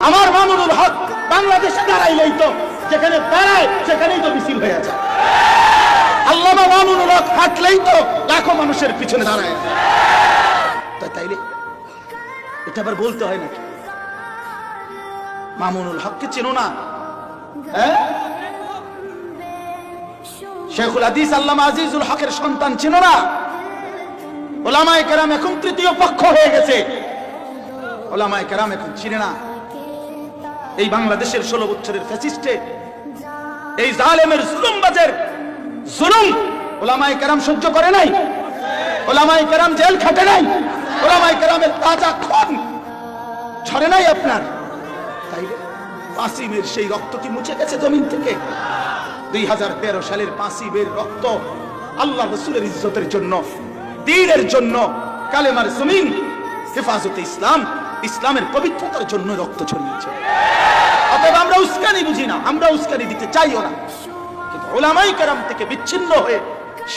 আমার মামুনুল হক বাংলাদেশে দাঁড়াইলেই তো যেখানে দাঁড়ায় সেখানেই তো মিছিল হয়ে যায়। আল্লামা মামুনুল হক হাঁটলেই তো লাখো মানুষের পিছনে দাঁড়ায়। তাইলে এটা আবার বলতে হয় নাকি? মামুনুল হককে চেনো না? শেখুল হাদিস আল্লামা আজিজুল হকের সন্তান চেনো না? ওলামায়ে কেরাম এখন তৃতীয় পক্ষ হয়ে গেছে। ওলামায়ে কেরাম এখন চিনে না। এই বাংলাদেশের 16 বছরের ফ্যাসিস্টে, এই জালেমের জুলুমবাজের জুলুম ওলামায়ে কেরাম সহ্য করে নাই। ওলামায়ে কেরাম জেল খাটে নাই। ওলামায়ে কেরামের তাজা খুন ঝরে নাই আপনার। তাইলে পাসিমের সেই রক্ত কি মুছে গেছে জমিন থেকে? 2013 সালের পাসিমের রক্ত আল্লাহ রাসূলের ইজ্জতের জন্য, দ্বীনের জন্য, কালেমার জমিন, হেফাজতে ইসলাম, ইসলামের পবিত্রতার জন্য রক্ত ছড়িয়েছে। অতএব আমরা উস্কানি বুঝি না, আমরা উস্কানি দিতে চাইও না। কিন্তু ওলামায়ে কেরাম থেকে বিচ্ছিন্ন হয়ে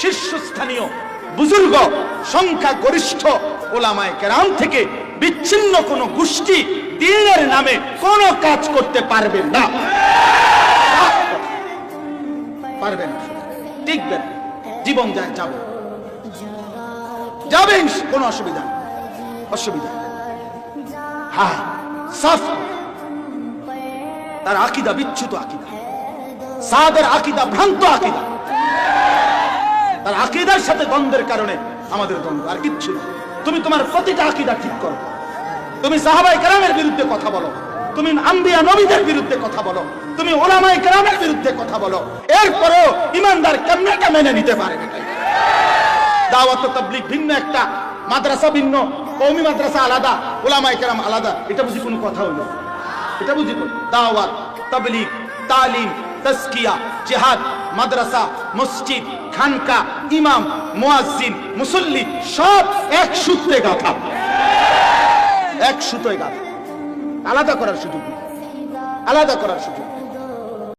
শীর্ষস্থানীয় বুজুর্গ, সংখ্যা গরিষ্ঠ ওলামায়ে কেরাম থেকে বিচ্ছিন্ন কোন গোষ্ঠী দ্বীনের নামে কোন কাজ করতে পারবেন না, পারবেন না, টিকবেন। জীবন যায় যাবে, যাবেন, কোনো অসুবিধা নেই, অসুবিধা। হ্যাঁ, সাফ তার আকীদা বিচ্যুত আকীদা, সাদের আকীদা ভ্রান্ত আকীদা। তার আকীদার সাথে দ্বন্দ্বের কারণে আমাদের দ্বন্দ্ব, আর কিচ্ছু না। তুমি তোমার প্রতিটা আকীদা ঠিক করো। তুমি সাহাবায়ে কেরামের বিরুদ্ধে কথা বলো, তুমি আম্বিয়া নবীদের বিরুদ্ধে কথা বলো, তুমি ওলামায়ে কেরামের বিরুদ্ধে কথা বলো, এরপরেও ইমানদার কেমনে এটা মেনে নিতে পারে না? দাওয়াত ও তাবলীগ ভিন্ন একটা, মাদ্রাসা ভিন্ন, কওমি মাদ্রাসা আলাদা, ওলামায়ে কেরাম আলাদা, এটা বুঝি কোনো কথা হইল? এটা বুঝি দাওয়াত, তাবলীগ, তালিম, তাজকিয়া, জিহাদ, মাদ্রাসা, মসজিদ, খানকা, ইমাম, মুয়াজ্জিন, মুসল্লি সব এক সূত্রে গাঁথা, এক সুতোয় গাঁথা। আলাদা করার সুযোগ নেই, আলাদা করার সুযোগ।